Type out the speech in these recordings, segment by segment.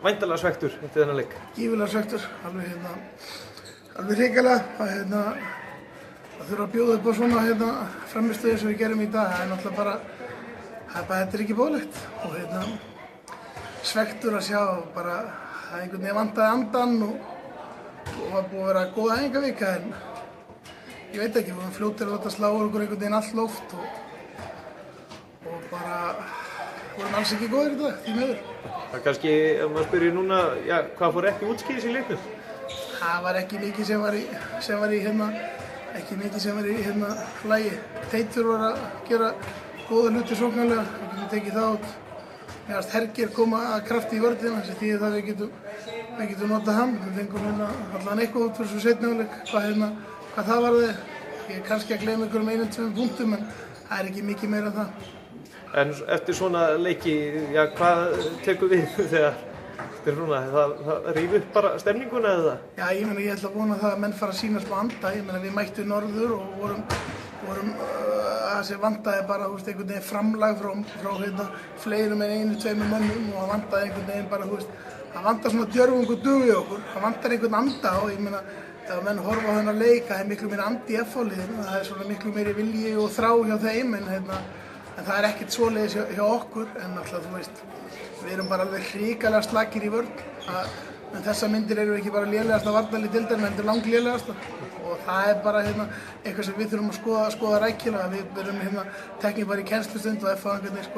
væntanlega svekktur eftir þennan leik? Gífurlega svekktur, alveg hrikalega að þurfa að bjóða upp á svona frammistöðu sem við gerum í dag. Það er náttúrulega bara, þetta er ekki boðlegt og svekktur að sjá bara að einhvern veginn vantaði andann og var búið að vera góð æfingavika en ég veit ekki, við vorum fljótir að láta slá úr okkur einhvern veginn allt loft og bara vorum alls ekki góðir í dag, því miður. Það er kannski, ef maður spyrir núna, hvað fór ekki útskýris í leiknum? Það var ekki mikið sem var í lagi. Teitur var að gera góða hluti sóknarlega, við getum tekið það út. Mér fannst Herger koma að krafti í vörðina, sem þýðir það við getum notað hann. Við fengum allan eitthvað út fyrir svo seinni hálfleik, hvað það varði. Ég er kannski að gleyma einhverjum 1-2 punktum, en það er ekki mikið meira en það. En eftir svona leiki, hvað tekur við þegar það ríf upp bara stemninguna eða? Já, ég ætla að vona það að menn fara að sýna smá anda. Við mættum norður og vorum það sem vantaði bara einhvern veginn framlag frá fleirum en 1-2 mönnum og það vantaði einhvern veginn bara, það vantar svona djörfung og dug í okkur. Það vantar einhvern anda og ef menn horfa á þennan leik, það er miklu meira andi í F-liðinu, það er svona miklu meiri vilji og þrá hjá þeim en það er ekkert svoleiðis hjá okkur en alltaf, við erum bara alveg hrikalega slakir í vörn. En þessar myndir eru ekki bara lélegasta varnarlið deildarinnar, heldur langlélegasta og það er bara eitthvað sem við þurfum að skoða rækilega. Við erum teknir bara í kennslustund og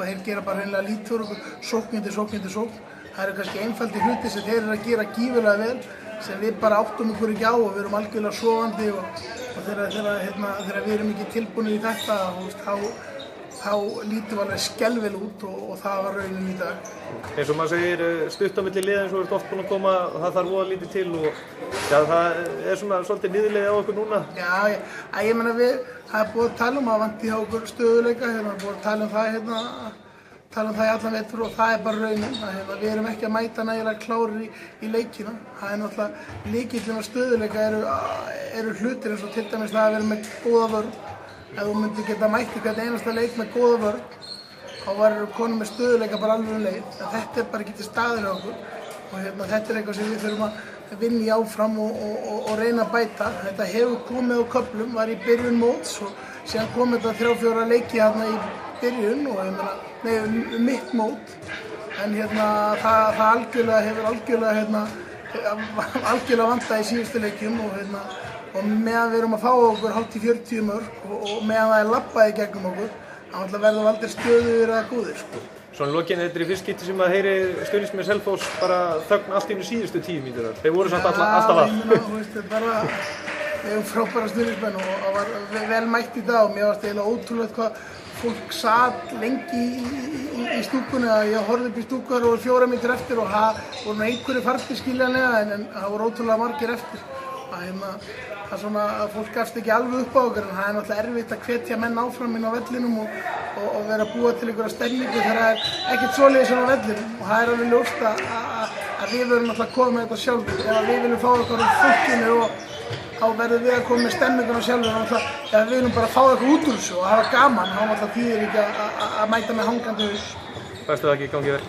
þeir gera bara hreinlega lítið úr okkur, sókn eftir sókn. Það eru kannski einfaldir hluti sem þeir eru að gera gífurlega vel sem við bara áttum okkur ekki á og við erum algjörlega sofandi og þegar við erum ekki tilbúinir í þetta þá lítum við alveg skelvel út og það var raunin í dag. Eins og maður segir, stutt á milli liða eins og við erum oft búin að koma, það þarf voða lítið til og það er svona svolítið niðurlegið á okkur núna. Já, það er búið að tala að vanti hjá okkur stöðuleika, búið að tala það í allan vetur og það er bara raunin. Við erum ekki að mæta nægilega klárir í leikina. Það er náttúrulega lykillinn að stöðuleika eru hlutir eins og til dæmis það að vera með góða vörn. Ef þú myndir geta mætt í hvern einasta leik með góða vörn, þá verður konum með stöðuleika bara alveg leið. En þetta er bara ekki til staðir á okkur og þetta er eitthvað sem við þurfum að vinna í áfram og reyna að bæta. Þetta hefur komið á köflum, var í byrjun móts og síðan kom þetta 3-4 leiki hérna í byrjun og mitt mót. En það algjörlega vantað í síðustu leikjum og meðan við erum að fá okkur hátt í 40 mörk og meðan það er labbaði gegnum okkur, þá verðum við aldrei stöðugir eða góðir. Svona í lokin, þetta er í fyrst skipti sem að heyri stuðningsmenn Selfoss bara þögn allt í einu síðustu 10 mínútur. Þeir voru samt alltaf að. Við erum frábæra stuðningsmenn og það var vel mætt í dag og mér varst eiginlega ótrúlegt hvað fólk sat lengi í stúkunni. Ég horfði upp í stúku og 4 mínútur eftir og það voru einhverju farnir skiljanlega en það voru ótrúlega margir eftir. Það er svona að fólk gafst ekki alveg upp á okkur en það er náttúrulega erfitt að hvetja menn áfram inn á vellinum og vera að búa til einhverja stemningu þegar það er ekkert svoleiðis inn á vellinum og það er alveg ljóst að við verðum náttúrulega að koma með þetta sjálfur. Ef við viljum fá okkur úr fólkinu þá verðum við að koma með stemminguna sjálfur ef við viljum bara fá okkur út úr þessu og hafa gaman þá náttúrulega þýðir ekki að mæta með hangandi haus. Bestu þakkir, gangi vel.